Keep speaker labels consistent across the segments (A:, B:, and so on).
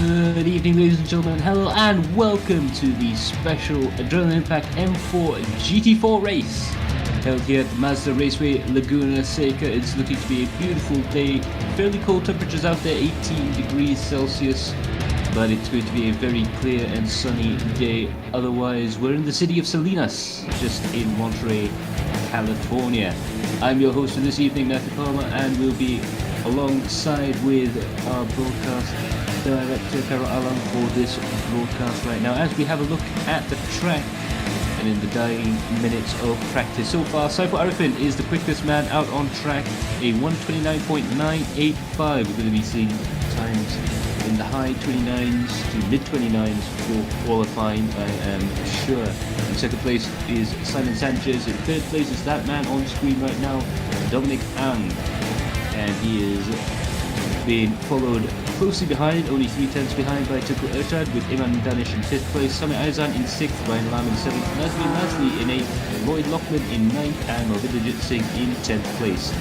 A: Good evening, ladies and gentlemen. Hello and welcome to the special Adrenaline Impact M4 GT4 race held here at the Mazda Raceway, Laguna Seca. It's looking to be a beautiful day. Fairly cold temperatures out there, 18 degrees Celsius, but it's going to be a very clear and sunny day. Otherwise, we're in the city of Salinas, just in Monterey, California. I'm your host for this evening, Matthew Palmer, and we'll be alongside with our broadcast director, Carol Allen, for this broadcast right now as we have a look at the track and in the dying minutes of practice. So far, Saiful Arifin is the quickest man out on track, a 1:29.985. We're going to be seeing times in the high 29s to mid 29s for qualifying, I am sure. In second place is Simon Sanchez. In third place is that man on screen right now, Dominic Ang, and he is being followed closely behind, only 3/10 behind, by Tuku Ershad, with Iman Danish in 5th place, Sami Aizan in 6th, Ryan Lam in 7th, Nazmi Nasli in 8th, Lloyd Loughlin in 9th, and Movidajit Singh in 10th place.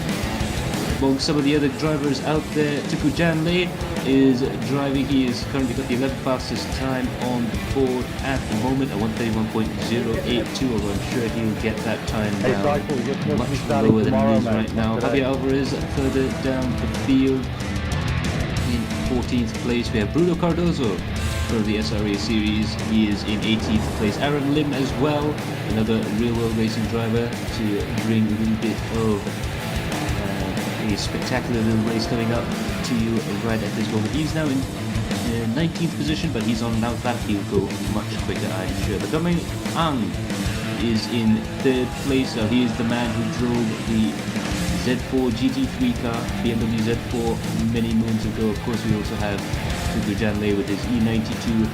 A: Among some of the other drivers out there, Tuku Janle is driving. He has currently got the 11th fastest time on the board at the moment, at 1:31.082, although I'm sure he'll get that time down much lower than he is right now. Javier Alvarez further down the field in 14th place. We have Bruno Cardozo from the SRA series. He is in 18th place. Aaron Lim as well, another real world racing driver, to bring a little bit of a spectacular little race coming up to you right at this moment. He's now in 19th position, but he's on now that he'll go much quicker, I'm sure. But Dominic Ang is in 3rd place. So he is the man who drove the Z4 GT3 car, BMW Z4, many moons ago. Of course, we also have Tuku Janle with his E92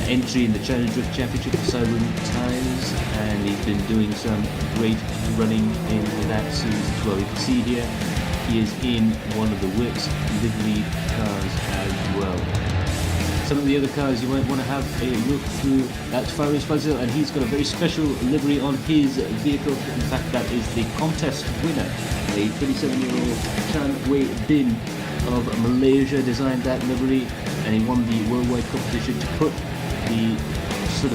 A: entry in the Challenge Drift Championship for Siren Times, and he's been doing some great running in that series as well. You can see here he is in one of the Works livery cars as well. Some of the other cars you might want to have a look through. That's Faris Fazil, and he's got a very special livery on his vehicle. In fact, that is the contest winner. A 27-year-old Chan Wei Bin of Malaysia designed that livery, and he won the worldwide competition to put the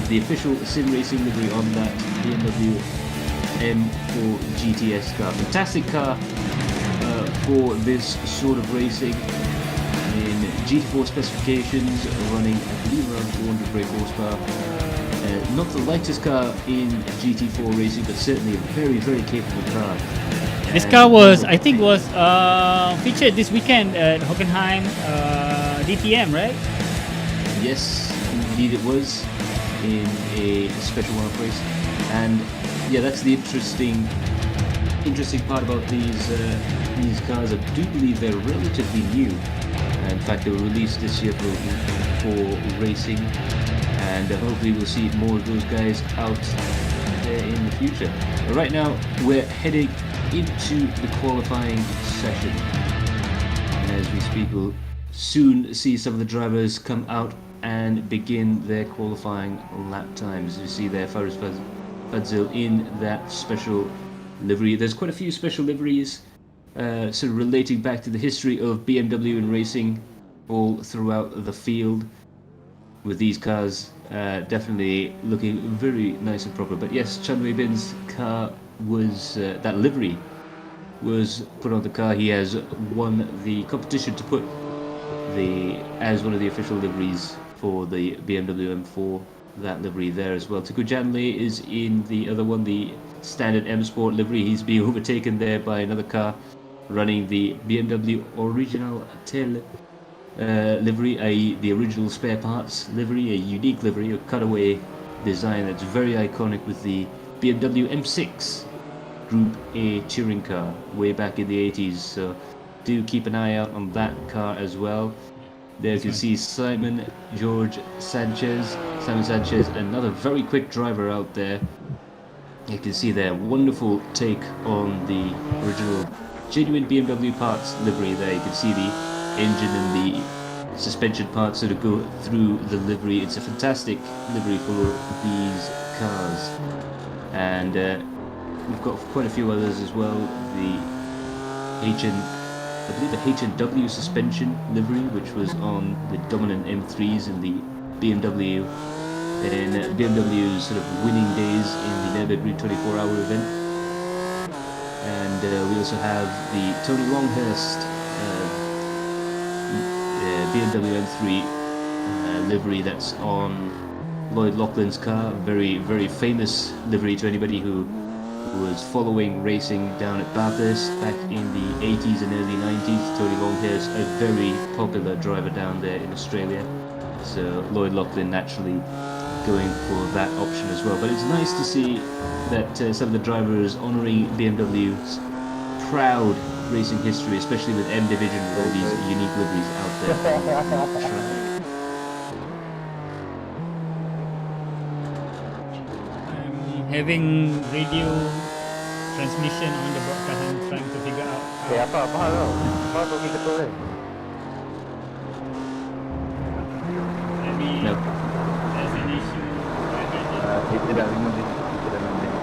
A: the official sim racing livery on that BMW M4 GTS car. Fantastic car for this sort of racing in GT4 specifications, running I believe around 400 brake horsepower. Not the lightest car in GT4 racing, but certainly a very, very capable car.
B: This car I think was featured this weekend at Hockenheim DTM, right?
A: Yes, indeed it was, in a special one-off race. And yeah, that's the interesting part about these cars. I do believe they're relatively new. In fact, they were released this year for racing, and hopefully we'll see more of those guys out there in the future. But right now, we're heading into the qualifying session, and as we speak, we'll soon see some of the drivers come out and begin their qualifying lap times. You see there, Faris Fadzil in that special livery. There's quite a few special liveries sort of relating back to the history of BMW and racing all throughout the field, with these cars definitely looking very nice and proper. But yes, Chan Wei Bin's car was, that livery was put on the car. He has won the competition to put as one of the official liveries for the BMW M4, that livery there as well. Tuku Janle is in the other one, the standard M Sport livery. He's being overtaken there by another car running the BMW Original Tel livery, i.e. the original spare parts livery, a unique livery, a cutaway design that's very iconic with the BMW M6 Group A touring car way back in the 80s. So do keep an eye out on that car as well. There you can see Simon Sanchez, another very quick driver out there. You can see their wonderful take on the original genuine BMW parts livery there. You can see the engine and the suspension parts that go through the livery. It's a fantastic livery for these cars. And we've got quite a few others as well. The I believe, a H&W suspension livery, which was on the dominant M3s in the BMW, in BMW's sort of winning days in the Nürburgring 24-hour event. And we also have the Tony Longhurst BMW M3 livery that's on Lloyd Laughlin's car. Very, very famous livery to anybody who was following racing down at Bathurst back in the 80s and early 90s. Tony Longhurst, a very popular driver down there in Australia. So Lloyd Laughlin naturally going for that option as well. But it's nice to see that some of the drivers honouring BMW's proud racing history, especially with M Division with all these unique liveries out there on the track.
B: I'm having radio transmission on the broadcast. I'm trying to figure out.
C: Apa hal tau? Apa pergi ketul ni?
B: Maybe
A: No.
B: there's an issue.
C: Kita dah 5 minit. Kita dah 6 minit.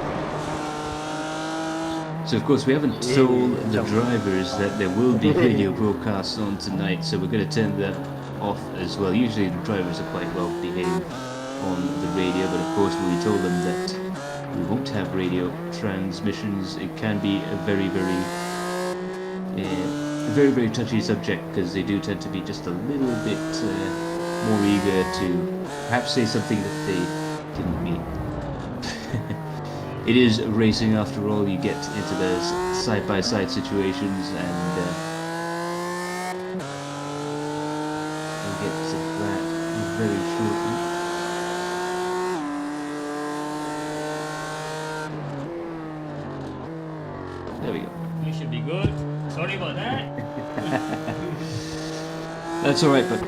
A: So of course we haven't told the drivers that there will be radio broadcasts on tonight, so we're going to turn that off as well. Usually the drivers are quite well behaved on the radio, but of course we told them that we won't have radio transmissions. It can be a very, very touchy subject, because they do tend to be just a little bit more eager to perhaps say something that they didn't mean. It is racing after all. You get into those side-by-side situations, and we'll get to that very shortly. There we go.
B: We should be good. Sorry about that.
A: That's alright, but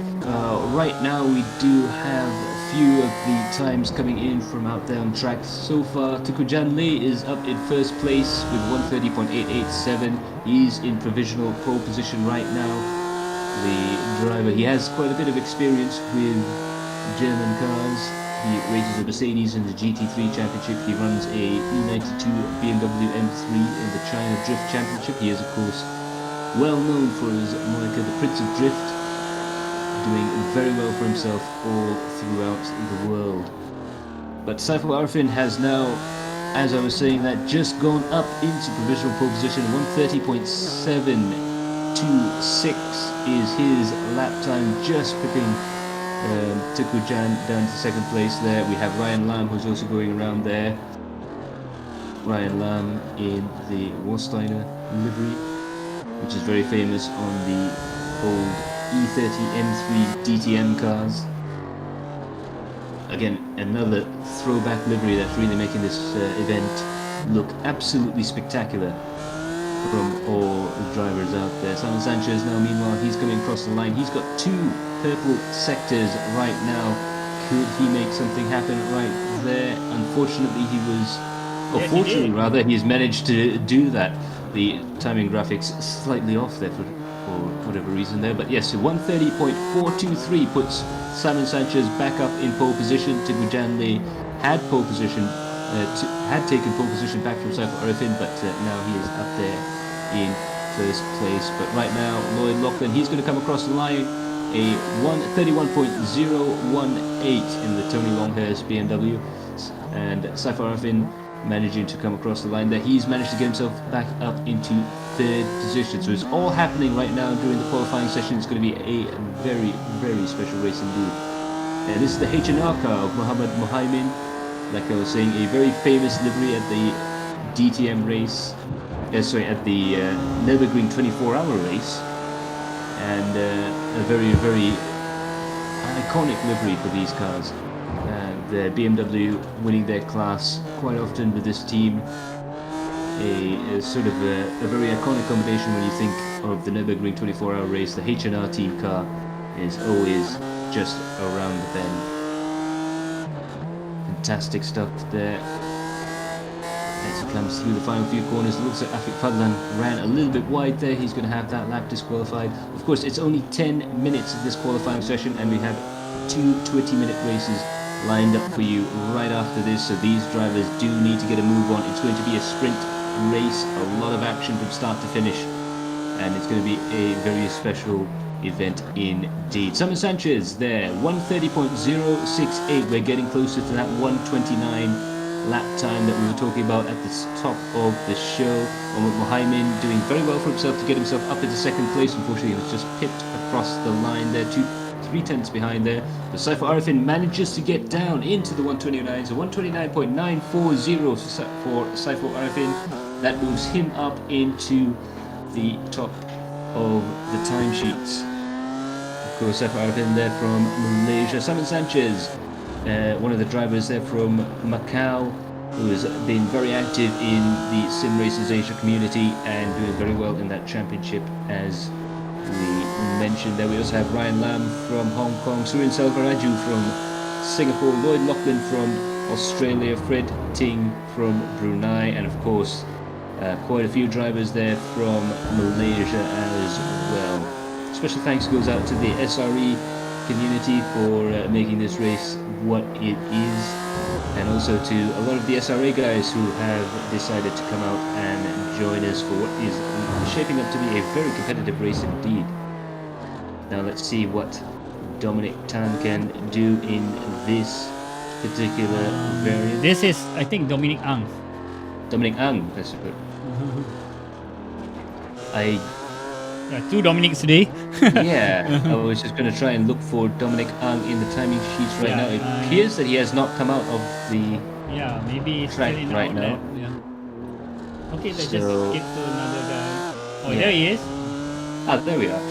A: right now we do have a few of the times coming in from out there on track. So far, Tukujan Lee is up in first place with 130.887. He's in provisional pole position right now. The driver, he has quite a bit of experience with German cars. He races a Mercedes in the GT3 Championship. He runs a E92 BMW M3 in the China Drift Championship. He is, of course, well known for his moniker, the Prince of Drift, doing very well for himself all throughout the world. But Saiful Arifin has now, as I was saying, that just gone up into provisional pole position. 130.726 is his lap time, just picking Tukujan down to second place there. We have Ryan Lamb, who's also going around there. Ryan Lamb in the Warsteiner livery, which is very famous on the old E30 M3 DTM cars. Again, another throwback livery that's really making this event look absolutely spectacular from all the drivers out there. Simon Sanchez now, meanwhile, he's coming across the line. He's got 2 purple sectors right now. Could he make something happen right there? Unfortunately, fortunately rather, he's managed to do that. The timing graphics slightly off there for whatever reason there, but yes, 130.423 puts Simon Sanchez back up in pole position. Tukujan Lee had pole position, had taken pole position back from Saiful Arifin, but now he is up there in first place. But right now, Lloyd Laughlin, he's going to come across the line, a 131.018 in the Tony Longhurst BMW, and Saiful Arifin managing to come across the line there. He's managed to get himself back up into third position. So it's all happening right now during the qualifying session. It's going to be a very, very special race indeed. And this is the H&R car of Mohammed Mohaimin. Like I was saying, a very famous livery at the DTM race, at the Nürburgring 24-hour race, and a very, very iconic livery for these cars. The BMW winning their class quite often with this team. A sort of a very iconic combination when you think of the Nürburgring 24-hour race. The H&R team car is always just around the bend. Fantastic stuff there. As he comes through the final few corners, it looks like Afik Fadlan ran a little bit wide there. He's going to have that lap disqualified. Of course, it's only 10 minutes of this qualifying session, and we have 2 20-minute races lined up for you right after this, so these drivers do need to get a move on. It's going to be a sprint race, a lot of action from start to finish, and it's going to be a very special event indeed. Simon Sanchez there, 1:30.068. We're getting closer to that 1:29 lap time that we were talking about at the top of the show. And with Mohamed doing very well for himself to get himself up into second place. Unfortunately, he was just pipped across the line there, 3 tenths behind there. But Saiful Arifin manages to get down into the 1:29, so 1:29.940 for Saiful Arifin. That moves him up into the top of the timesheets. Of course, Saiful Arifin there from Malaysia. Simon Sanchez, one of the drivers there from Macau, who has been very active in the Sim Racers Asia community and doing very well in that championship, as we mentioned. There we also have Ryan Lam from Hong Kong, Surin Selvaraju from Singapore, Lloyd Lachlan from Australia, Fred Ting from Brunei, and of course quite a few drivers there from Malaysia as well. Special thanks goes out to the SRE community for making this race what it is, and also to a lot of the SRA guys who have decided to come out and join us for what is shaping up to be a very competitive race indeed. Now let's see what Dominic Tan can do in this particular variant.
B: This is, I think, Dominic Ang.
A: Dominic Ang, that's good.
B: Two Dominics today.
A: Yeah, I was just going to try and look for Dominic Ang in the timing sheets right now. It appears that he has not come out of the
B: maybe he's
A: track
B: still in
A: right now.
B: Yeah. Okay, let's
A: So-
B: just skip to another guy. Oh,
A: Yeah.
B: there he is.
A: Ah, there we are.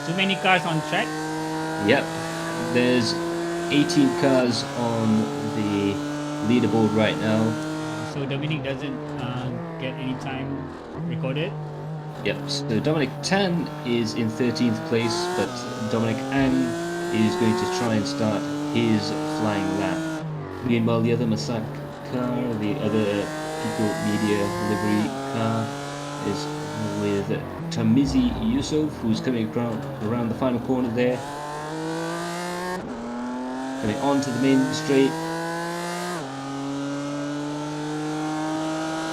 B: Too many cars on track.
A: Yep, there's 18 cars on the leaderboard right now.
B: So Dominic doesn't get any time recorded.
A: Yep, so Dominic Tan is in 13th place, but Dominic Ang is going to try and start his flying lap. Meanwhile, the other Masak car, the other Pico Media livery car, is with Tamizi Yusuf, who's coming around the final corner there. Coming onto the main straight.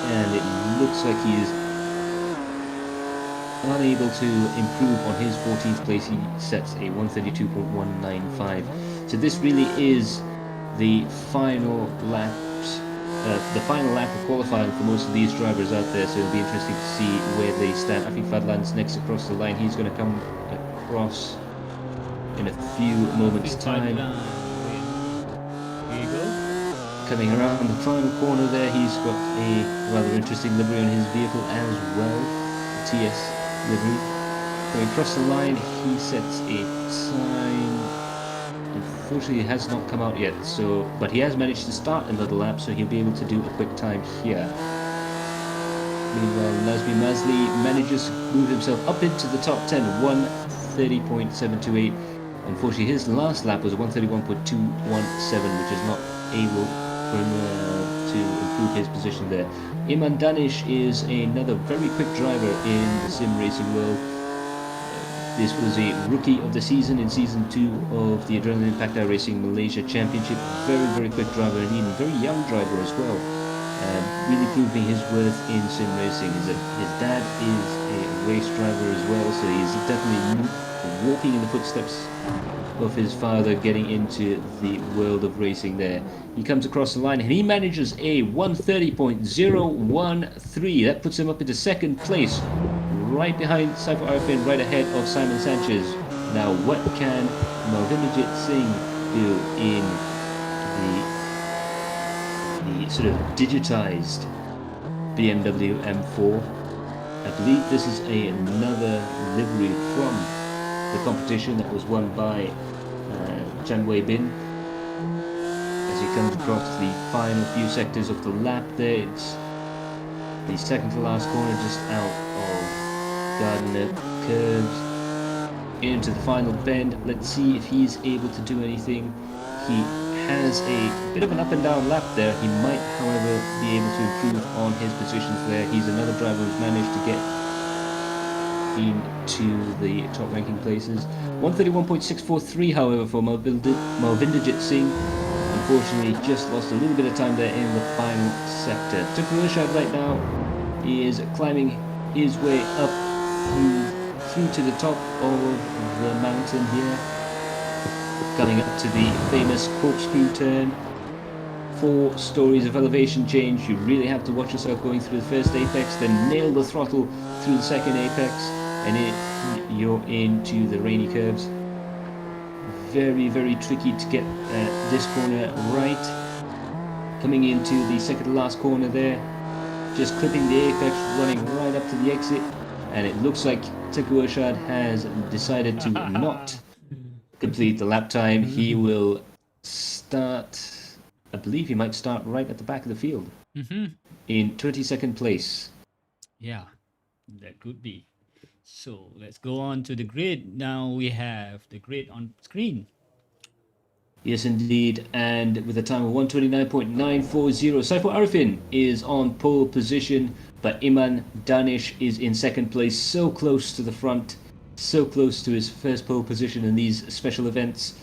A: And it looks like he is unable to improve on his 14th place. He sets a 1:32.195. So this really is the final lap of qualifying for most of these drivers out there. So it'll be interesting to see where they stand. I think Fadlan's next across the line. He's going to come across in a few moments' time.
B: Here you go.
A: Coming around the final corner there, he's got a rather interesting livery on his vehicle as well, a TS livery. Going across the line, he sets a time. Unfortunately, it has not come out yet, but he has managed to start another lap, so he'll be able to do a quick time here. Meanwhile, Nazmi Mazli manages to move himself up into the top 10, 1:30.728. Unfortunately, his last lap was 1:31.217, which is not able for him to improve his position there. Iman Danish is another very quick driver in the sim racing world. This was a rookie of the season in season 2 of the Adrenaline Impact Racing Malaysia Championship. Very, very quick driver, and even a very young driver as well. Really proving his worth in sim racing. His dad is a race driver as well, so he's definitely walking in the footsteps of his father, getting into the world of racing there. He comes across the line and he manages a 1:30.013. That puts him up into second place, right behind Saiful Arifin, right ahead of Simon Sanchez. Now, what can Malvinderjit Singh do in the sort of digitized BMW M4? I believe this is another livery from the competition that was won by Chan Wei Bin. As he comes across the final few sectors of the lap there, it's the second to last corner just out of Gardner curves into the final bend. Let's see if he's able to do anything. He has a bit of an up and down lap there. He might, however, be able to improve on his positions there. He's another driver who's managed to get into the top ranking places. 1:31.643, however, for Malvinderjit Singh. Unfortunately, just lost a little bit of time there in the final sector. Tukur Irshad right now is climbing his way up through to the top of the mountain here, coming up to the famous corkscrew turn. 4 stories of elevation change. You really have to watch yourself going through the first apex, then nail the throttle through the second apex, and you're into the rainy curves. Very, very tricky to get this corner right. Coming into the second to last corner there, just clipping the apex, running right up to the exit, and it looks like Teku Ershad has decided to not complete the lap time. He will start, I believe he might start right at the back of the field in 22nd place.
B: Yeah, that could be. So let's go on to the grid. Now we have the grid on screen.
A: Yes, indeed, and with a time of 129.940, Saiful Arifin is on pole position, but Iman Danish is in second place, so close to the front, so close to his first pole position in these special events.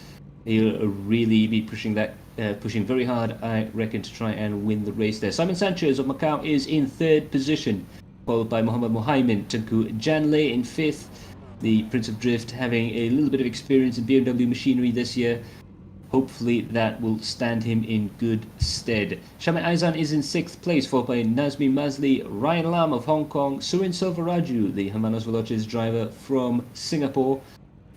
A: He'll really be pushing very hard, I reckon, to try and win the race there. Simon Sanchez of Macau is in third position, followed by Mohammed Mohaimin. Tengku Janle in fifth. The Prince of Drift having a little bit of experience in BMW machinery this year. Hopefully that will stand him in good stead. Shame Aizan is in sixth place, followed by Nazmi Mazli, Ryan Lam of Hong Kong, Surin Selvaraju, the Hermanos Veloces driver from Singapore,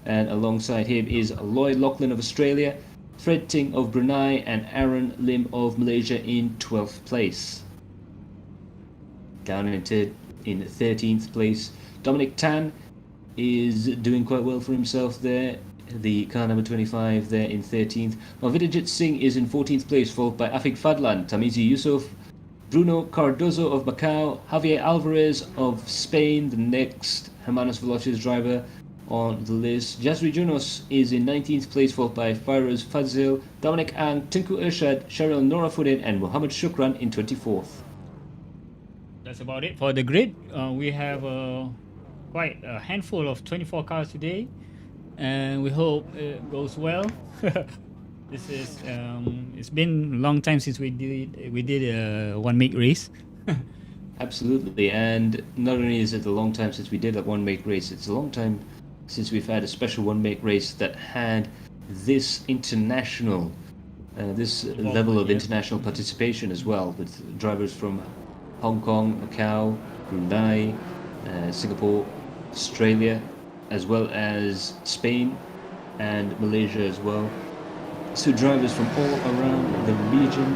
A: and alongside him is Lloyd Lachlan of Australia, Fred Ting of Brunei, and Aaron Lim of Malaysia in 12th place. Down in 13th place, Dominic Tan is doing quite well for himself there. The car number 25 there in 13th. Malvidijit Singh is in 14th place, followed by Afik Fadlan, Tamizi Yusuf, Bruno Cardozo of Macau, Javier Alvarez of Spain, the next Hermanos Veloces driver on the list. Jasri Junos is in 19th place, followed by Firoz Fazil, Dominic Ang, Tengku Ershad, Cheryl Norafuddin, and Muhammad Shukran in 24th.
B: That's about it for the grid. We have quite a handful of 24 cars today, and we hope it goes well. This is it's been a long time since we did a one make race.
A: Absolutely, and not only is it a long time since we did a one make race, it's a long time since we've had a special one make race that had this international this level of international participation as well, with drivers from Hong Kong, Macau, Brunei, Singapore, Australia, as well as Spain and Malaysia as well. So drivers from all around the region,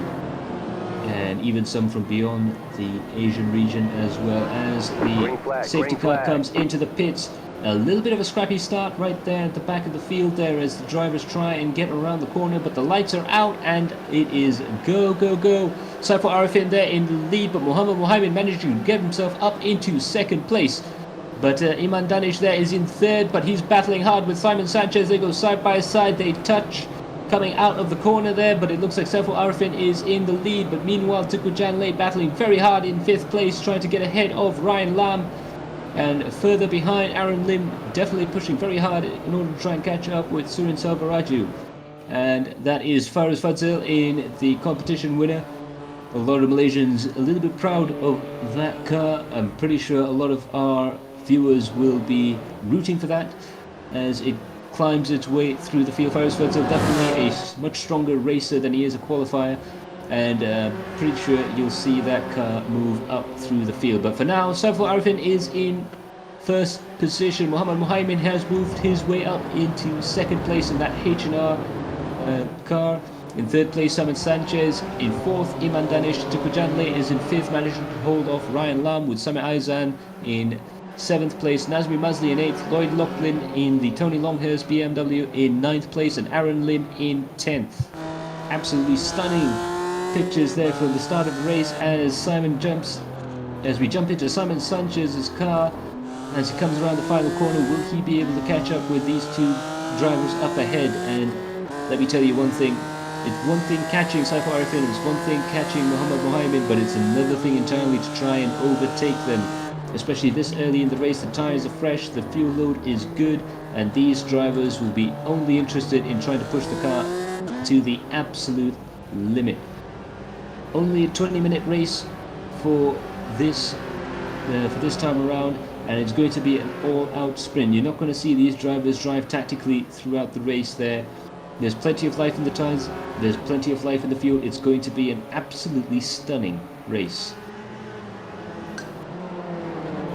A: and even some from beyond the Asian region, as well as the safety car comes into the pits. A little bit of a scrappy start right there at the back of the field there as the drivers try and get around the corner, but the lights are out and it is go, go, go. Saiful Arifin there in the lead, but Mohammed Mohaimin managed to get himself up into second place. But Iman Danish there is in third, but he's battling hard with Simon Sanchez. They go side by side, they touch coming out of the corner there, but it looks like Saiful Arifin is in the lead. But meanwhile, Tengku Janle battling very hard in fifth place, trying to get ahead of Ryan Lam. And further behind, Aaron Lim definitely pushing very hard in order to try and catch up with Surin Selvaraju. And that is Faraz Fadzil in the competition winner. A lot of Malaysians a little bit proud of that car. I'm pretty sure a lot of our viewers will be rooting for that as it climbs its way through the field. Faraz Fadzil definitely a much stronger racer than he is a qualifier, and pretty sure you'll see that car move up through the field. But for now, Saiful Arifin is in first position. Mohammed Mohaimin has moved his way up into second place in that H&R car. In third place, Simon Sanchez. In fourth, Iman Danish. Tengku Janle is in fifth, managing to hold off Ryan Lam, with Samir Aizan in seventh place. Nazmi Mazli in eighth. Lloyd Lachlan in the Tony Longhurst BMW in ninth place, and Aaron Lim in 10th. Absolutely stunning pictures there from the start of the race as we jump into Simon Sanchez's car as he comes around the final corner. Will he be able to catch up with these two drivers up ahead? And let me tell you one thing, it's one thing catching Saiful Arifin, it's one thing catching Mohammed Mohaimin, but it's another thing entirely to try and overtake them, especially this early in the race. The tyres are fresh, the fuel load is good, and these drivers will be only interested in trying to push the car to the absolute limit. Only a 20-minute race for this for this time around, and it's going to be an all-out sprint. You're not going to see these drivers drive tactically throughout the race there. There's plenty of life in the tyres, there's plenty of life in the fuel. It's going to be an absolutely stunning race.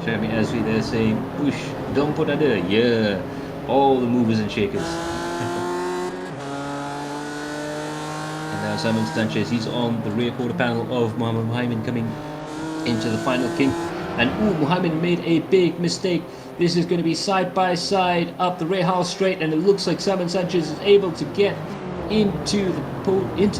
A: Shami Azri there saying, push, don't put ada, yeah, all the movers and shakers. And now Simon Sanchez, he's on the rear quarter panel of Mohammed Mohamed coming into the final kink. And Mohamed made a big mistake. This is going to be side by side up the Rahal Straight, and it looks like Simon Sanchez is able to get into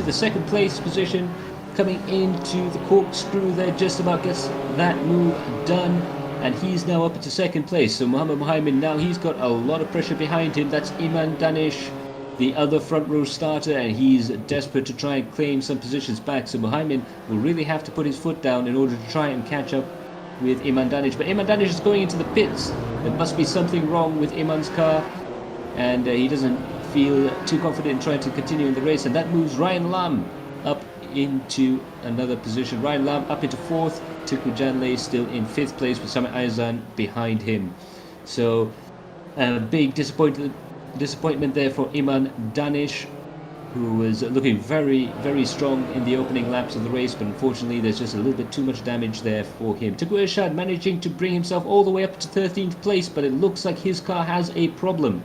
A: the second place position, coming into the corkscrew there, just about gets that move done, and he's now up into second place. So Mohammed Mohamed now, he's got a lot of pressure behind him. That's Iman Danish, the other front row starter, and he's desperate to try and claim some positions back. So Mohamed will really have to put his foot down in order to try and catch up with Iman Danish. But Iman Danish is going into the pits. There must be something wrong with Iman's car, and he doesn't feel too confident in trying to continue in the race, and that moves Ryan Lam up into another position. Ryan Lam up into fourth. Tuku Janley still in fifth place with Samit Ayazan behind him. So a big disappointment there for Iman Danish, who was looking very, very strong in the opening laps of the race, but unfortunately there's just a little bit too much damage there for him. Tuku Irshad managing to bring himself all the way up to 13th place, but it looks like his car has a problem.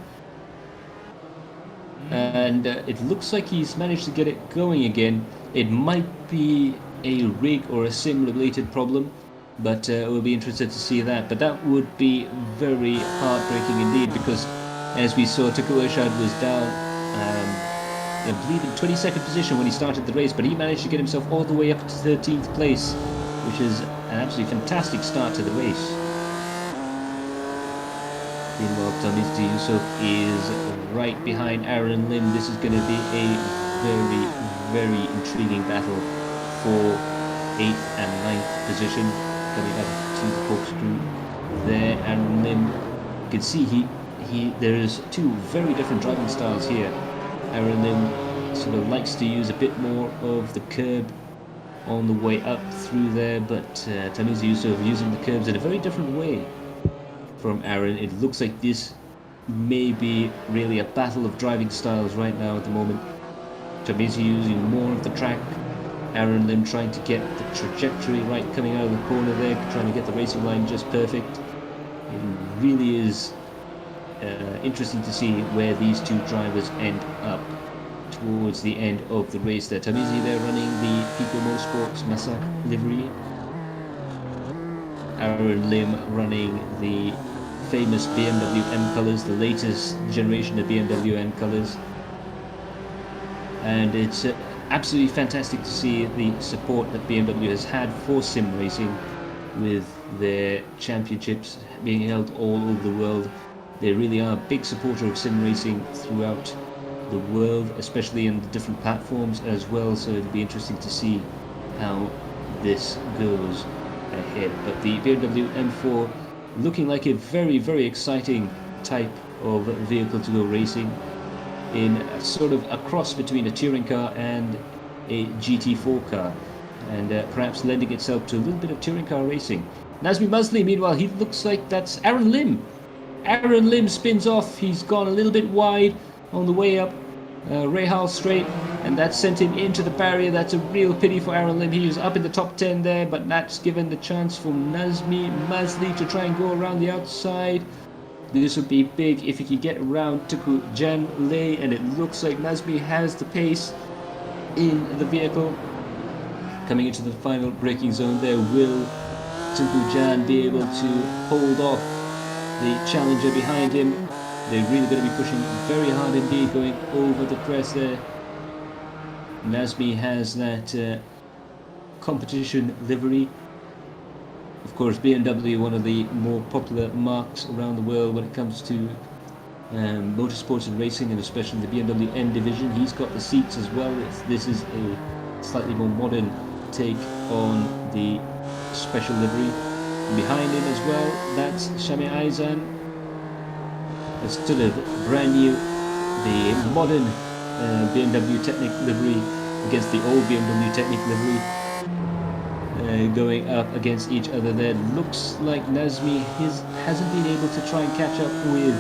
A: And it looks like he's managed to get it going again. It might be a rig or a sim related problem, but we'll be interested to see that. But that would be very heartbreaking indeed, because as we saw, Tuku Irshad was down I believe in 22nd position when he started the race, but he managed to get himself all the way up to 13th place, which is an absolutely fantastic start to the race. Meanwhile, Tamiz Yusuf is right behind Aaron Lim. This is going to be a very, very intriguing battle for 8th and 9th position, coming up to the corkscrew there. Aaron Lim, you can see there's two very different driving styles here. Aaron Lim sort of likes to use a bit more of the curb on the way up through there, but Tamiz Yusuf using the curbs in a very different way from Aaron. It looks like this may be really a battle of driving styles right now at the moment. Tamiz using more of the track, Aaron Lim trying to get the trajectory right coming out of the corner there, trying to get the racing line just perfect. It really is interesting to see where these two drivers end up towards the end of the race there. Tamizi there running the Pico Motorsports Masak livery. Aaron Lim running the famous BMW M colours, the latest generation of BMW M colours. And it's absolutely fantastic to see the support that BMW has had for sim racing, with their championships being held all over the world. They really are a big supporter of sim racing throughout the world, especially in the different platforms as well, so it'll be interesting to see how this goes ahead. But the BMW M4 looking like a very, very exciting type of vehicle to go racing, in a sort of a cross between a touring car and a GT4 car, and perhaps lending itself to a little bit of touring car racing. Nazmi Musli, meanwhile, he looks like that's Aaron Lim. Aaron Lim spins off. He's gone a little bit wide on the way up Rahal Straight, and that sent him into the barrier. That's a real pity for Aaron Lim. He was up in the top 10 there, but that's given the chance for Nazmi Mazli to try and go around the outside. This would be big if he could get around Tuku Jan Lei, and it looks like Nazmi has the pace in the vehicle. Coming into the final braking zone there, will Tuku Jan be able to hold off the challenger behind him? They're really going to be pushing very hard indeed, going over the crest there. Nazmi has that competition livery. Of course, BMW, one of the more popular marques around the world when it comes to motorsports and racing, and especially the BMW M division. He's got the seats as well. This is a slightly more modern take on the special livery. Behind him as well, that's Shami Aizan. It's still a brand new, the modern BMW Technic livery against the old BMW Technic livery. going up against each other there. Looks like Nazmi hasn't been able to try and catch up with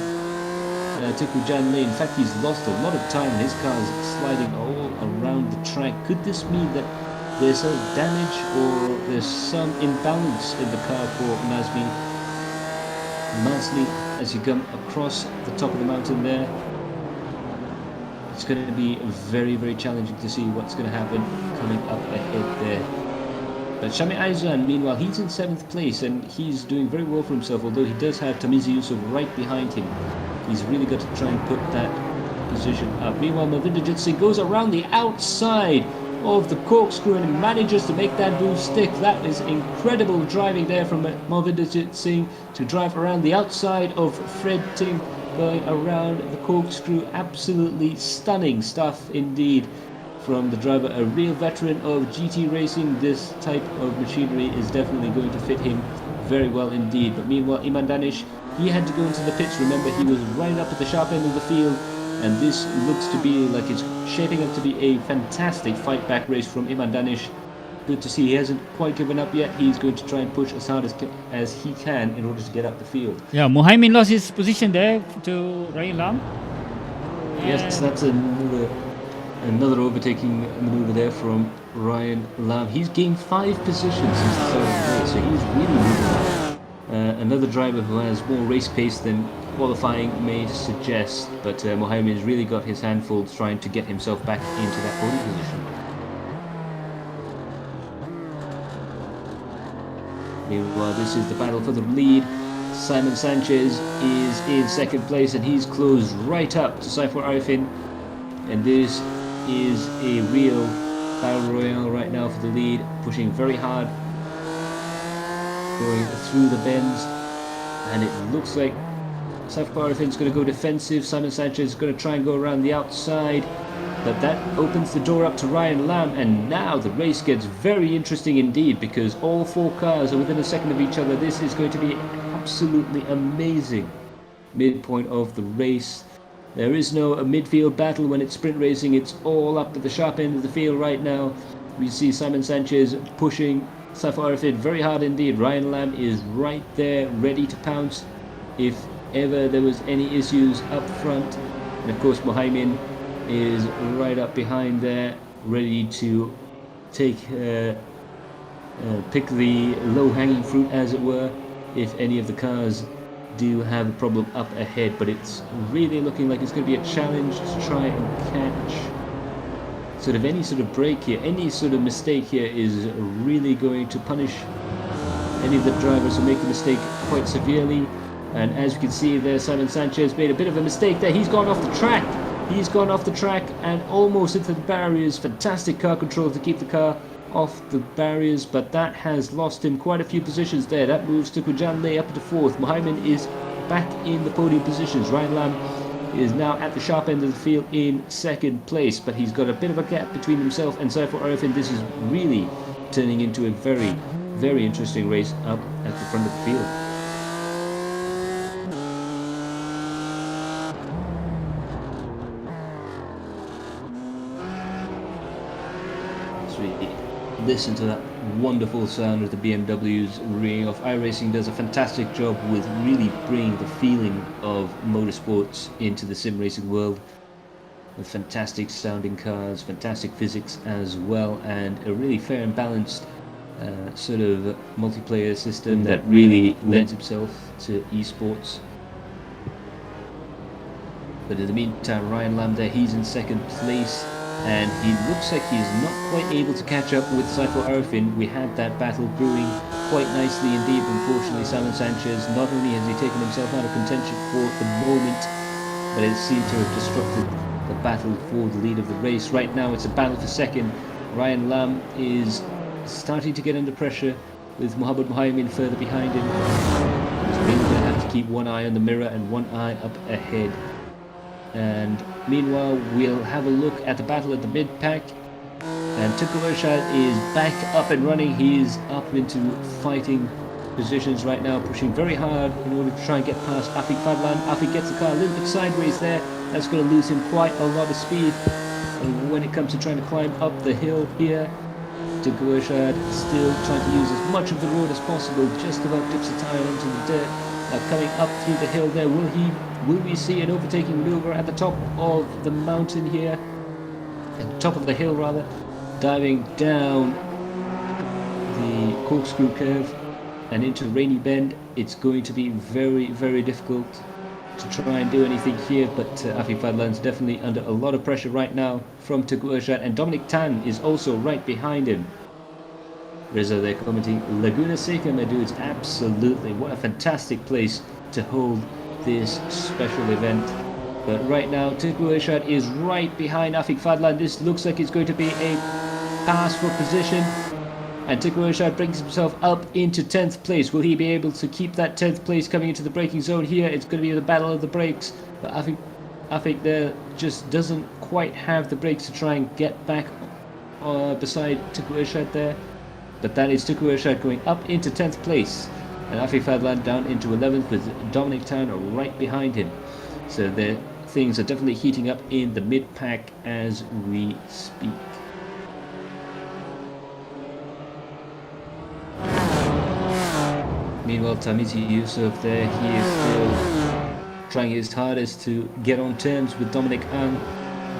A: Tiku Janle. In fact, he's lost a lot of time. His car is sliding all around the track. Could this mean that there's some damage or there's some imbalance in the car for Nazmi? Masli, as you come across the top of the mountain there, it's going to be very, very challenging to see what's going to happen coming up ahead there. But Shami Aizan, meanwhile, he's in 7th place and he's doing very well for himself, although he does have Tamizi Yusuf right behind him. He's really got to try and put that position up. Meanwhile, Mavinder Jitsing goes around the outside of the corkscrew and manages to make that move stick. That is incredible driving there from Mavinder Jitsing to drive around the outside of Fred Ting, going around the corkscrew. Absolutely stunning stuff indeed from the driver, a real veteran of GT racing. This type of machinery is definitely going to fit him very well indeed. But meanwhile, Iman Danish, he had to go into the pits. Remember, he was right up at the sharp end of the field, and this looks to be like it's shaping up to be a fantastic fight back race from Iman Danish. Good to see he hasn't quite given up yet. He's going to try and push as hard as he can in order to get up the field.
B: Yeah, Muhaimin lost his position there to Ryan Lam.
A: Yes, that's another overtaking maneuver there from Ryan Lam. He's gained 5 positions since the start of the race, so he's really moving up. Another driver who has more race pace than qualifying may suggest, but Mohammed has really got his handfuls trying to get himself back into that podium position. Meanwhile, this is the battle for the lead. Simon Sanchez is in 2nd place and he's closed right up to Saifur Arifin, and this is a real battle royale right now for the lead, pushing very hard, going through the bends, and it looks like Saifur Arifin's going to go defensive. Simon Sanchez is going to try and go around the outside, but that opens the door up to Ryan Lam, and now the race gets very interesting indeed, because all 4 cars are within a second of each other. This is going to be absolutely amazing midpoint of the race. There is no midfield battle when it's sprint racing. It's all up at the sharp end of the field right now. We see Simon Sanchez pushing Saifur Arifin very hard indeed. Ryan Lam is right there, ready to pounce if ever there was any issues up front. And of course, Mohaimin is right up behind there, ready to take pick the low-hanging fruit, as it were, if any of the cars do have a problem up ahead. But it's really looking like it's going to be a challenge to try and catch sort of any sort of break here. Any sort of mistake here is really going to punish any of the drivers who make the mistake quite severely. And as you can see there, Simon Sanchez made a bit of a mistake there. He's gone off the track. He's gone off the track and almost into the barriers. Fantastic car control to keep the car off the barriers, but that has lost him quite a few positions there. That moves Tuku Janle up to 4th. Mohammed is back in the podium positions. Ryan Lam is now at the sharp end of the field in 2nd place, but he's got a bit of a gap between himself and Saifur Arifin. This is really turning into a very, very interesting race up at the front of the field. Listen to that wonderful sound of the BMWs ringing off. iRacing does a fantastic job with really bringing the feeling of motorsports into the sim racing world, with fantastic sounding cars, fantastic physics as well, and a really fair and balanced sort of multiplayer system that really lends itself to esports. But in the meantime, Ryan Lam there, he's in 2nd place. And he looks like he's not quite able to catch up with Saifur Arifin. We had that battle brewing quite nicely indeed. Unfortunately, Simon Sanchez, not only has he taken himself out of contention for the moment, but it seemed to have disrupted the battle for the lead of the race. Right now, it's a battle for 2nd. Ryan Lam is starting to get under pressure with Mohammed Mohaimin further behind him. He's really going to have to keep one eye on the mirror and one eye up ahead. And meanwhile, we'll have a look at the battle at the mid-pack. And Tuku Ershad is back up and running. He's up into fighting positions right now, pushing very hard in order to try and get past Afik Fadlan. Afik gets the car a little bit sideways there. That's going to lose him quite a lot of speed when it comes to trying to climb up the hill here. Degorshad still trying to use as much of the road as possible, just about dips the tyre onto the dirt. Now coming up through the hill there, will we see an overtaking maneuver at the top of the mountain here? At the top of the hill rather, diving down the corkscrew curve and into Rainy Bend. It's going to be very, very difficult to try and do anything here, but Afif Fadlan's definitely under a lot of pressure right now from Tagurshad, and Dominic Tan is also right behind him. Reza there commenting, Laguna Seca, my dudes, absolutely, what a fantastic place to hold this special event. But right now Tagurshad is right behind Afif Fadlan. This looks like it's going to be a pass for position, and Tagurshad brings himself up into 10th place. Will he be able to keep that 10th place coming into the braking zone here? It's going to be the battle of the brakes, but Afik there just doesn't quite have the brakes to try and get back beside Tagurshad there. But that is Tagurshad going up into 10th place, and Afif Fadlan down into 11th with Dominic Tan right behind him. So things are definitely heating up in the mid-pack as we speak. Meanwhile, Tamizi Yusuf there, he is still trying his hardest to get on terms with Dominic Ang,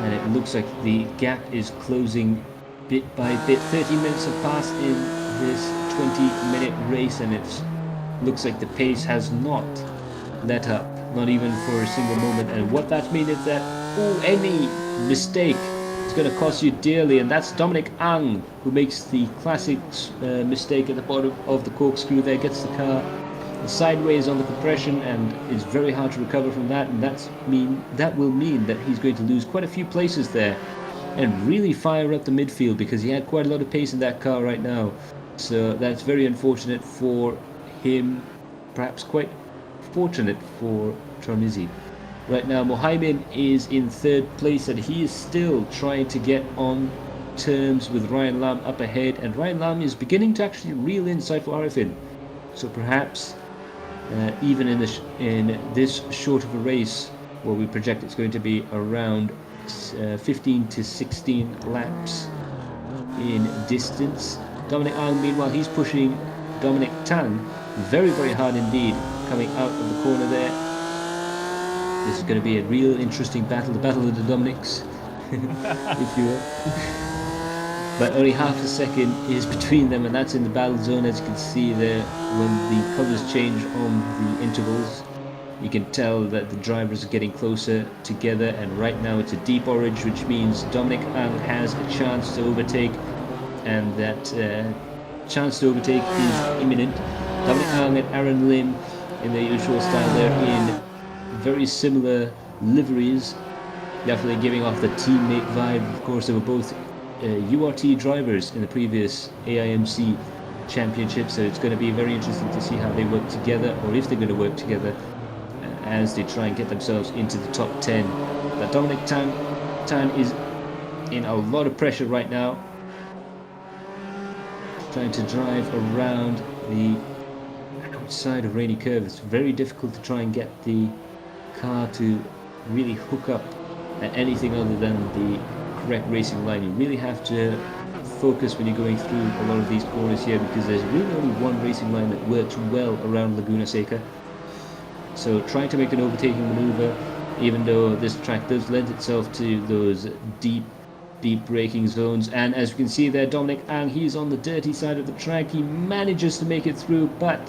A: and it looks like the gap is closing bit by bit. 30 minutes have passed in this 20-minute race, and it looks like the pace has not let up, not even for a single moment. And what that means is that any mistake is going to cost you dearly, and that's Dominic Ang who makes the classic mistake at the bottom of the corkscrew there, gets the car sideways on the compression, and it's very hard to recover from that, and that will mean that he's going to lose quite a few places there and really fire up the midfield, because he had quite a lot of pace in that car right now. So that's very unfortunate for him, perhaps quite fortunate for Tarmizi. Right now Mohaimin is in 3rd place, and he is still trying to get on terms with Ryan Lam up ahead, and Ryan Lam is beginning to actually reel in Saiful Arifin. So perhaps even in this short of a race, where we project it's going to be around 15 to 16 laps in distance. Dominic Ang, meanwhile, he's pushing Dominic Tan very, very hard indeed, coming out of the corner there. This is going to be a real interesting battle, the battle of the Dominics, if you will. But only half a second is between them, and that's in the battle zone, as you can see there. When the colours change on the intervals, you can tell that the drivers are getting closer together, and right now it's a deep orange, which means Dominic Ang has a chance to overtake, and that chance to overtake is imminent. Dominic Ang and Aaron Lim in their usual style, they're in very similar liveries, definitely giving off the teammate vibe. Of course, they were both URT drivers in the previous AIMC championship, so it's going to be very interesting to see how they work together, or if they're going to work together as they try and get themselves into the top 10. But Dominic Tan is in a lot of pressure right now, trying to drive around the outside of Rainy Curve. It's very difficult to try and get the car to really hook up at anything other than the correct racing line. You really have to focus when you're going through a lot of these corners here, because there's really only one racing line that works well around Laguna Seca. So trying to make an overtaking maneuver, even though this track does lend itself to those deep braking zones. And as you can see there, Dominic Ang, he's on the dirty side of the track. He manages to make it through, but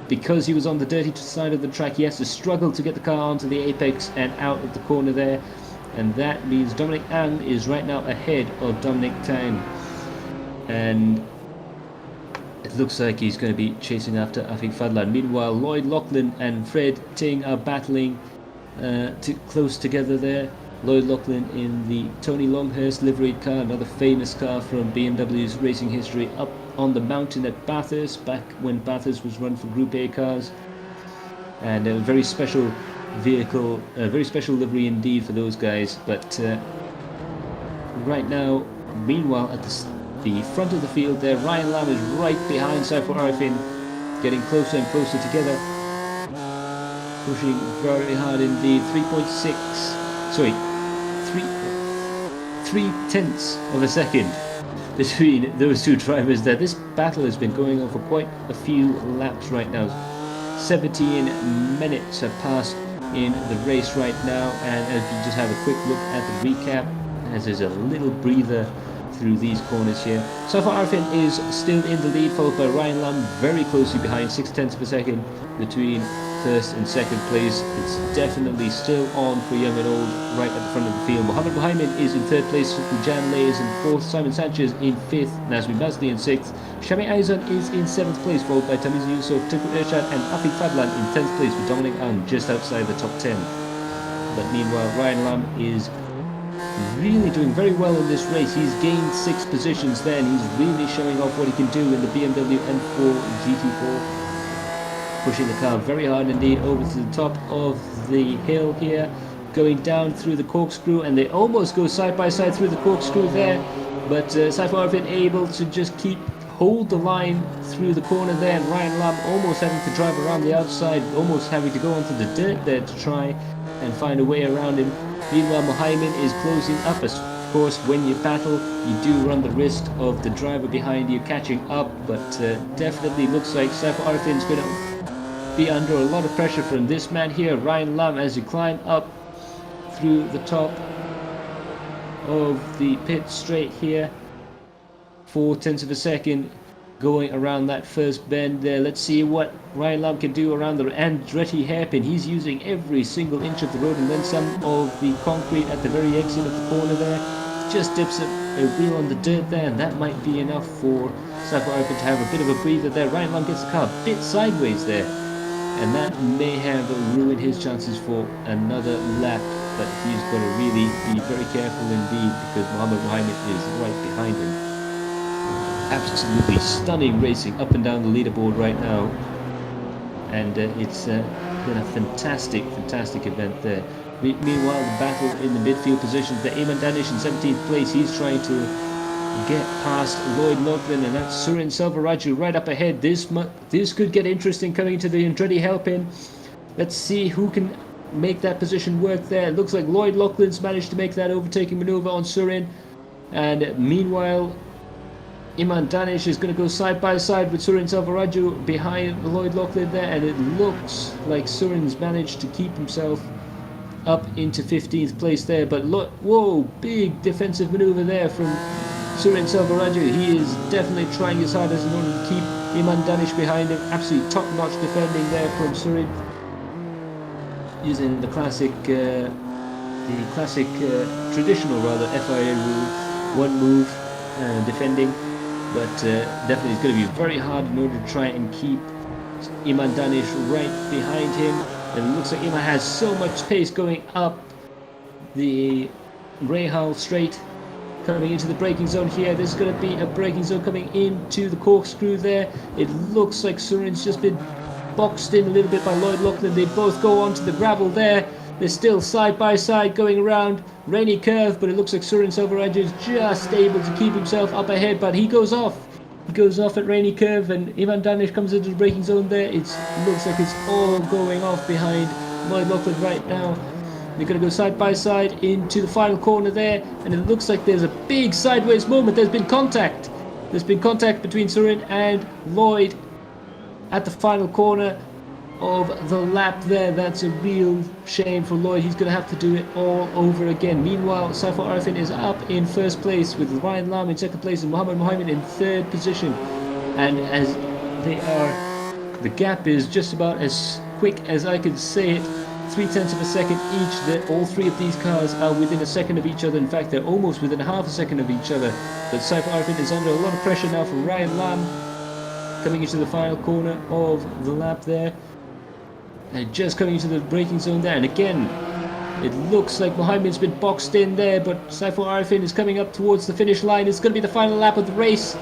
A: because he was on the dirty side of the track, he has to struggle to get the car onto the apex and out of the corner there. And that means Dominic Ang is right now ahead of Dominic Tan. And it looks like he's going to be chasing after Afik Fadlan. Meanwhile, Lloyd Lachlan and Fred Ting are battling close together there. Lloyd Lachlan in the Tony Longhurst liveried car, another famous car from BMW's racing history, up on the mountain at Bathurst, back when Bathurst was run for Group A cars. And a very special vehicle, a very special livery indeed for those guys. But right now, meanwhile, at the front of the field there, Ryan Lam is right behind Saiful Arifin, getting closer and closer together, pushing very hard indeed. 3 tenths of a second between those two drivers there. This battle has been going on for quite a few laps right now. 17 minutes have passed in the race right now, and if you just have a quick look at the recap, as there's a little breather through these corners here. So far Arfin is still in the lead, followed by Ryan Lamb very closely behind, 6/10 of a second between first and second place. It's definitely still on for young and old right at the front of the field. Mohammed Mohamed is in third place, Jan Lay is in fourth, Simon Sanchez in fifth, Nazmi Mazli in sixth, Shami Aizan is in seventh place, followed by Tamiz Yusuf, Tiku Irshad and Afiq Fadlan in 10th place, with Dominic Ang just outside the top 10. But meanwhile, Ryan Lamb is really doing very well in this race. He's gained 6 positions there, and he's really showing off what he can do in the BMW M4 GT4. Pushing the car very hard indeed over to the top of the hill here, going down through the corkscrew, and they almost go side by side through the corkscrew there, but Saiful Arfin able to just hold the line through the corner there, and Ryan Lamb almost having to drive around the outside, almost having to go onto the dirt there to try and find a way around him. Meanwhile, Mohamed is closing up. Of course, when you battle, you do run the risk of the driver behind you catching up, but definitely looks like Saiful Arfin's going to be under a lot of pressure from this man here, Ryan Lamb, as you climb up through the top of the pit straight here. 4/10 of a second going around that first bend there. Let's see what Ryan Lamb can do around the Andretti hairpin. He's using every single inch of the road, and then some of the concrete at the very exit of the corner there. Just dips a wheel on the dirt there, and that might be enough for Saiful Arfin to have a bit of a breather there. Ryan Lamb gets the car a bit sideways there, and that may have ruined his chances for another lap, but he's got to really be very careful indeed, because Mohammed Mohamed is right behind him. Absolutely stunning racing up and down the leaderboard right now, and it's been a fantastic event there. Meanwhile, the battle in the midfield positions, the Ayman Danish in 17th place, he's trying to get past Lloyd Loughlin, and that's Surin Selvaraju right up ahead. This could get interesting coming into the Andretti helping. Let's see who can make that position work there. It looks like Lloyd Loughlin's managed to make that overtaking maneuver on Surin, and meanwhile Iman Danish is going to go side by side with Surin Selvaraju behind Lloyd Loughlin there, and it looks like Surin's managed to keep himself up into 15th place there, but look, whoa, big defensive maneuver there from Surin Selvaraju. He is definitely trying his hardest in order to keep Iman Danish behind him. Absolutely top-notch defending there from Surin, using the classic traditional rather FIA rule, one move defending. But definitely it's going to be very hard in order to try and keep Iman Danish right behind him. And it looks like Iman has so much pace going up the Rahal straight, coming into the braking zone here. There's going to be a braking zone coming into the corkscrew there. It looks like Surin's just been boxed in a little bit by Lloyd Loughlin. They both go onto the gravel there. They're still side by side going around. Rainy curve, but it looks like Surin Selvaraju is just able to keep himself up ahead, but he goes off. He goes off at Rainy curve, and Iman Danish comes into the braking zone there. It looks like it's all going off behind Lloyd Loughlin right now. They're going to go side by side into the final corner there, and it looks like there's a big sideways moment. There's been contact. There's been contact between Surin and Lloyd at the final corner of the lap there. That's a real shame for Lloyd. He's going to have to do it all over again. Meanwhile, Saiful Arfin is up in first place, with Ryan Lamb in second place and Mohammed Mohamed in third position. And as they are, the gap is just about as quick as I can say it. 0.3 of a second each. All three of these cars are within a second of each other. In fact, they're almost within half a second of each other. But Saiful Arfin is under a lot of pressure now from Ryan Lamb, coming into the final corner of the lap there. And just coming into the braking zone there, and again it looks like Mohamed's been boxed in there, but Saiful Arfin is coming up towards the finish line. It's going to be the final lap of the race,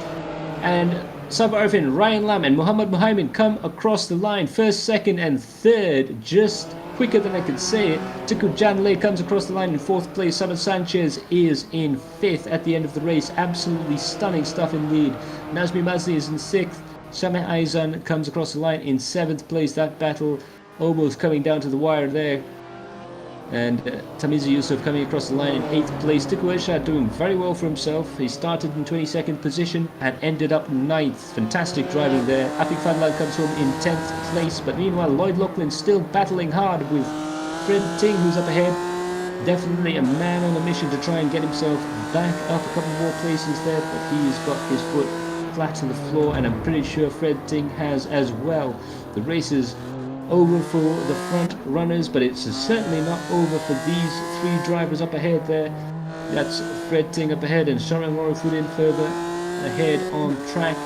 A: and Saiful Arfin, Ryan Lamb and Mohammed Mohamed come across the line, first, second and third, just quicker than I could say it. Tiku Janle comes across the line in fourth place. Simon Sanchez is in fifth at the end of the race. Absolutely stunning stuff indeed. Nazmi Mazli is in sixth. Shami Aizan comes across the line in seventh place. That battle almost coming down to the wire there. And Tamizu Yusuf coming across the line in 8th place. Tiku Irshad doing very well for himself. He started in 22nd position and ended up 9th. Fantastic driving there. Afik Fadlan comes home in 10th place. But meanwhile, Lloyd Lachlan still battling hard with Fred Ting, who's up ahead. Definitely a man on a mission to try and get himself back up a couple more places there. But he's got his foot flat on the floor. And I'm pretty sure Fred Ting has as well. The race is over for the front runners, but it's certainly not over for these 3 drivers up ahead there. That's Fred Ting up ahead and Sharon Morifudin further ahead on track.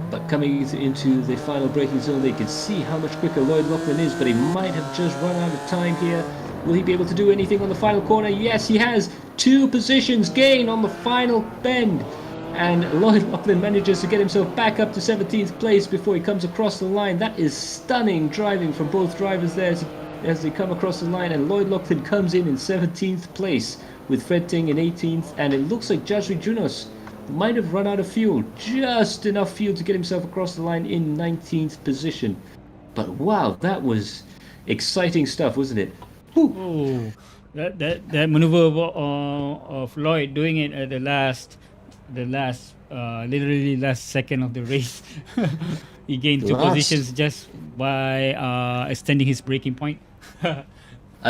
A: But coming into the final braking zone, they can see how much quicker Lloyd Lachlan is, but he might have just run out of time here. Will he be able to do anything on the final corner? Yes, he has. 2 positions gain on the final bend. And Lloyd Lachlan manages to get himself back up to 17th place before he comes across the line. That is stunning driving from both drivers there as they come across the line. And Lloyd Lachlan comes in 17th place with Fred Ting in 18th. And it looks like Jasri Junos might have run out of fuel. Just enough fuel to get himself across the line in 19th position. But wow, that was exciting stuff, wasn't it?
B: Oh, that maneuver of Lloyd doing it at literally last second of the race. He gained 2
A: Last.
B: positions just by extending his braking point.
A: I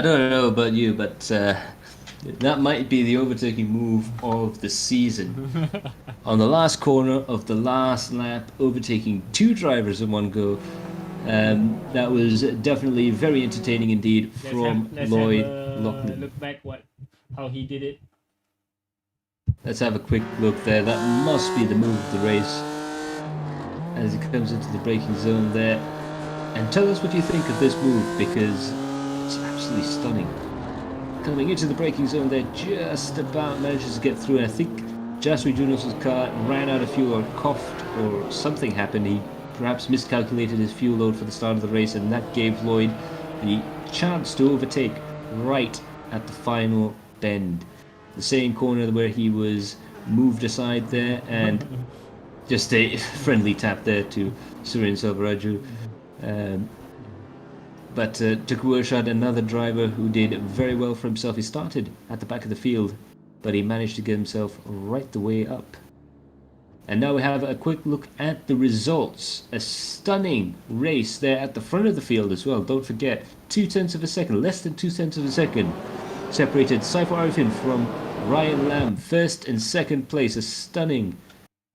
A: don't know about you, but that might be the overtaking move of the season. On the last corner of the last lap, overtaking 2 drivers in one go. That was definitely very entertaining indeed from Lloyd Lachlan.
B: Look back how he did it.
A: Let's have a quick look there. That must be the move of the race as he comes into the braking zone there. And tell us what you think of this move, because it's absolutely stunning. Coming into the braking zone there, just about manages to get through. And I think Jasri Junos' car ran out of fuel or coughed or something happened. He perhaps miscalculated his fuel load for the start of the race, and that gave Lloyd the chance to overtake right at the final bend. The same corner where he was moved aside there, and just a friendly tap there to Surin Selvaraju. But Tiku Irshad, another driver who did very well for himself. He started at the back of the field, but he managed to get himself right the way up. And now we have a quick look at the results. A stunning race there at the front of the field as well. Don't forget, 0.2 of a second, less than 0.2 of a second, separated Saifur Arifin from Ryan Lamb, 1st and 2nd place. A stunning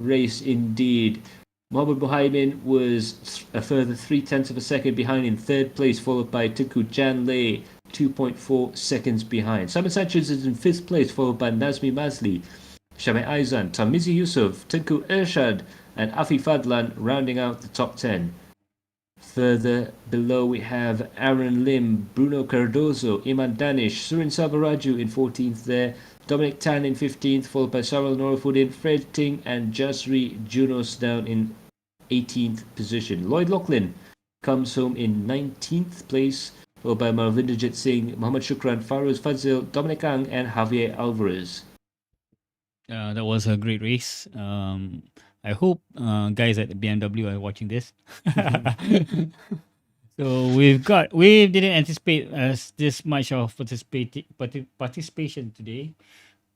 A: race indeed. Mohamed Buhaimin was a further 0.3 of a second behind in 3rd place, followed by Tuku Janley, 2.4 seconds behind. Simon Sanchez is in 5th place, followed by Nazmi Mazli, Shame Aizan, Tamizi Yusuf, Tinku Irshad, and Afi Fadlan rounding out the top 10. Further below we have Aaron Lim, Bruno Cardozo, Iman Danish, Surin Sabaraju in 14th there, Dominic Tan in 15th, followed by Sarel Norafudin, Fred Ting, and Jasri Junos down in 18th position. Lloyd Lachlan comes home in 19th place, followed by Marvinderjit Singh, Mohammad Shukran, Farouz Fazil, Dominic Ang, and Javier Alvarez.
B: That was a great race. I hope guys at BMW are watching this. So we didn't anticipate this much of participation today,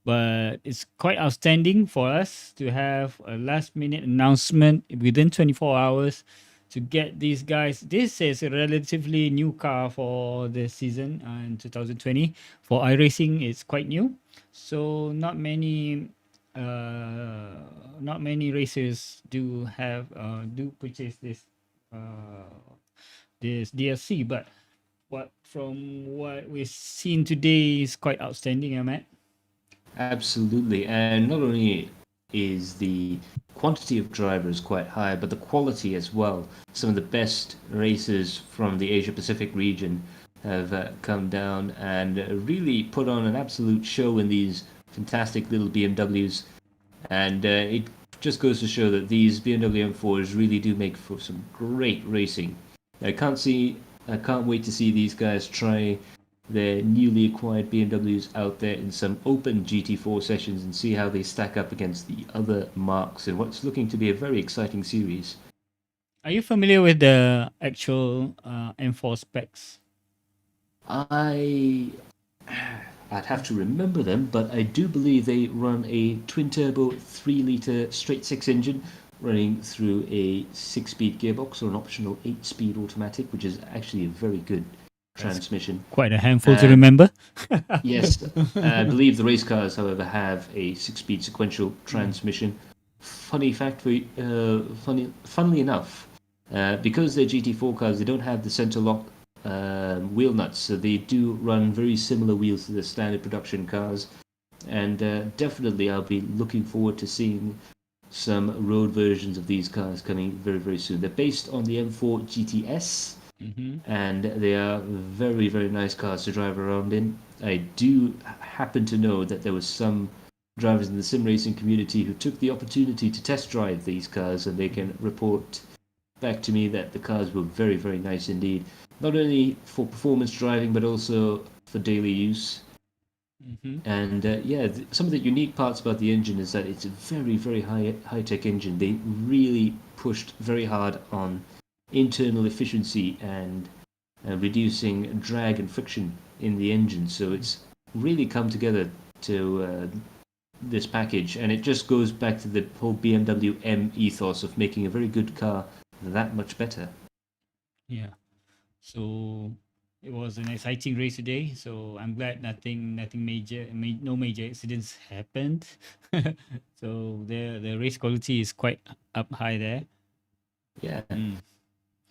B: but it's quite outstanding for us to have a last minute announcement within 24 hours to get these guys. This is a relatively new car for the season in 2020. For iRacing, it's quite new, so not many racers do purchase this DLC, but from what we've seen today is quite outstanding, Matt.
A: Absolutely, and not only is the quantity of drivers quite high, but the quality as well. Some of the best racers from the Asia Pacific region have come down and really put on an absolute show in these fantastic little BMWs, and it just goes to show that these BMW M4s really do make for some great racing. I can't wait to see these guys try their newly acquired BMWs out there in some open GT4 sessions and see how they stack up against the other marques in what's looking to be a very exciting series.
B: Are you familiar with the actual M4 specs?
A: I I'd have to remember them, but I do believe they run a twin turbo 3 litre straight six engine running through a 6 speed gearbox or an optional 8 speed automatic, which is actually a very good transmission.
B: Quite a handful to
A: Uh,
B: remember.
A: Yes, I believe the race cars, however, have a 6 speed sequential transmission. Funny fact for you, funnily enough, because they're GT4 cars, they don't have the center lock wheel nuts, so they do run very similar wheels to the standard production cars. And definitely, I'll be looking forward to seeing some road versions of these cars coming very, very soon. They're based on the M4 GTS, and they are very, very nice cars to drive around in. I do happen to know that there was some drivers in the sim racing community who took the opportunity to test drive these cars, and they can report back to me that the cars were very, very nice indeed. Not only for performance driving, but also for daily use. And some of the unique parts about the engine is that it's a very, very high tech engine. They really pushed very hard on internal efficiency and reducing drag and friction in the engine. So it's really come together to this package, and it just goes back to the whole BMW M ethos of making a very good car that much better.
B: Yeah. So it was an exciting race today. So I'm glad nothing major, no major accidents happened. So the race quality is quite up high there.
A: Yeah.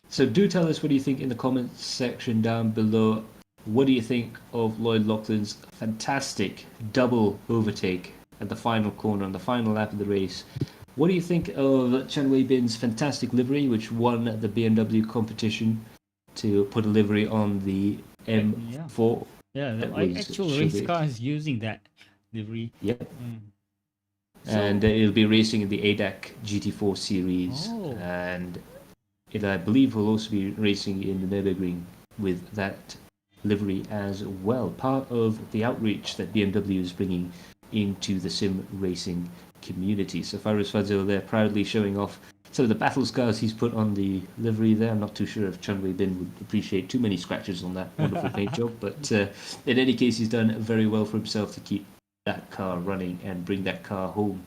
A: So do tell us what do you think in the comments section down below. What do you think of Lloyd Loughlin's fantastic double overtake at the final corner on the final lap of the race? What do you think of Chen Wei Bin's fantastic livery, which won the BMW competition to put a livery on the M4?
B: Yeah, the
A: That was
B: actual race
A: showcased.
B: car is using that livery.
A: Yep.
B: So-
A: And it'll be racing in the ADAC GT4 series.
B: Oh.
A: And it, I believe, will also be racing in the Nürburgring with that livery as well. Part of the outreach that BMW is bringing into the sim racing community. So Faris Fazil there proudly showing off some of the battle scars he's put on the livery there. I'm not too sure if Chun Wei Bin would appreciate too many scratches on that wonderful paint job, but in any case, he's done very well for himself to keep that car running and bring that car home.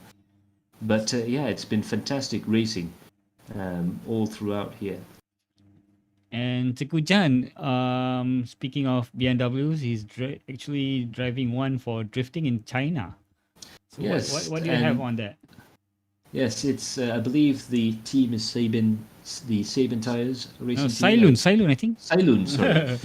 A: But yeah, it's been fantastic racing all throughout here.
B: And Teku Jan, speaking of BMWs, he's actually driving one for drifting in China. So
A: Yes,
B: what do you have on that?
A: Yes, it's I believe the team is Sabin, the Sabin Tires racing
B: No,
A: team.
B: Silun, I think.
A: Silun, sorry.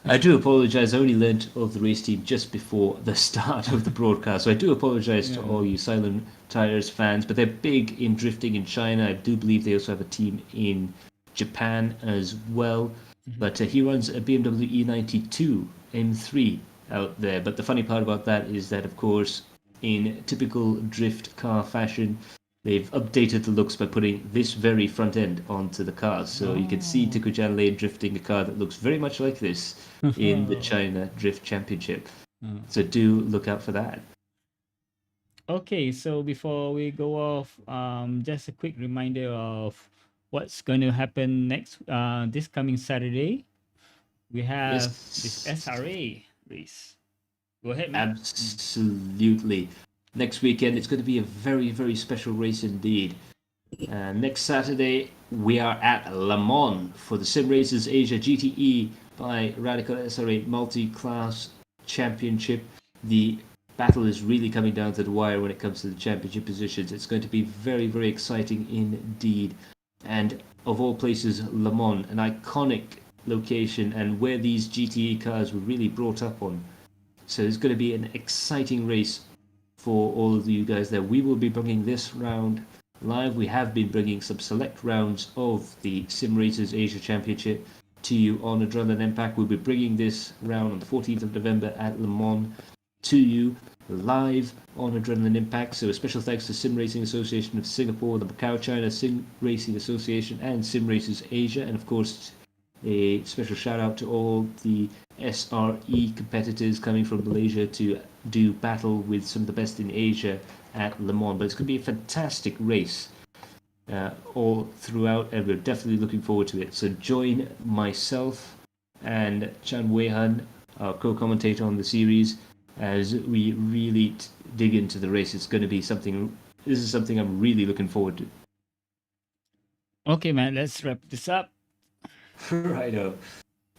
A: I do apologise. I only learnt of the race team just before the start of the broadcast, so I do apologise to all you Silent Tires fans. But they're big in drifting in China. I do believe they also have a team in Japan as well. But he runs a BMW E92 M3 out there. But the funny part about that is that, of course, in typical drift car fashion, they've updated the looks by putting this very front end onto the car. So you can see Tikujan Lane drifting a car that looks very much like this in the China Drift Championship. So do look out for that.
B: Okay, so before we go off, just a quick reminder of what's going to happen next. This coming Saturday, we have this SRA race. Go ahead, man.
A: Absolutely. Next weekend, it's going to be a very, very special race indeed. Next Saturday, we are at Le Mans for the Sim Racers Asia GTE by Radical SRA Multi-Class Championship. The battle is really coming down to the wire when it comes to the championship positions. It's going to be very, very exciting indeed. And of all places, Le Mans, an iconic location and where these GTE cars were really brought up on. So it's going to be an exciting race for all of you guys there. We will be bringing this round live. We have been bringing some select rounds of the Sim Racers Asia Championship to you on Adrenaline Impact. We'll be bringing this round on the 14th of November at Le Mans to you live on Adrenaline Impact. So a special thanks to Sim Racing Association of Singapore, the Macau China Sim Racing Association, and Sim Racers Asia, and of course a special shout out to all the SRE competitors coming from Malaysia to do battle with some of the best in Asia at Le Mans. But it's going to be a fantastic race all throughout, and we're definitely looking forward to it. So join myself and Chan Wei Han, our co-commentator on the series, as we really dig into the race. It's going to be something. This is something I'm really looking forward to.
B: Okay, man, let's wrap this up.
A: Righto.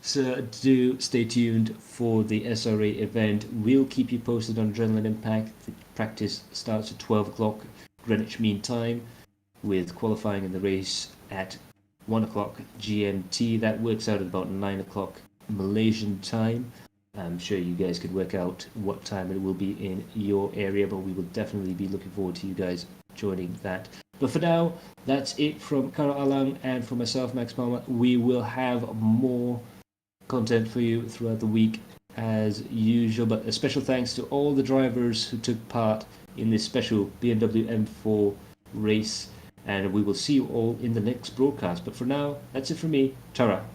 A: So do stay tuned for the SRA event. We'll keep you posted on Adrenaline Impact. The practice starts at 12 o'clock Greenwich Mean Time, with qualifying in the race at 1 o'clock GMT. That works out at about 9 o'clock Malaysian time. I'm sure you guys could work out what time it will be in your area, but we will definitely be looking forward to you guys joining that. But for now, that's it from Kara Alang and from myself, Max Palmer. We will have more content for you throughout the week as usual, but a special thanks to all the drivers who took part in this special BMW M4 race, and we will see you all in the next broadcast. But for now, that's it from me. Tara.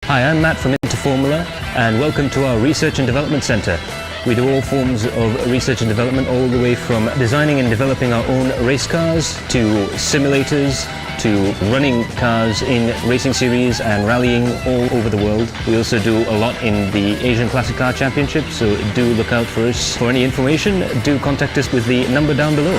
D: Hi, I'm Matt from Interformula, and welcome to our Research and Development Centre. We do all forms of research and development, all the way from designing and developing our own race cars, to simulators, to running cars in racing series and rallying all over the world. We also do a lot in the Asian Classic Car Championship, so do look out for us. For any information, do contact us with the number down below.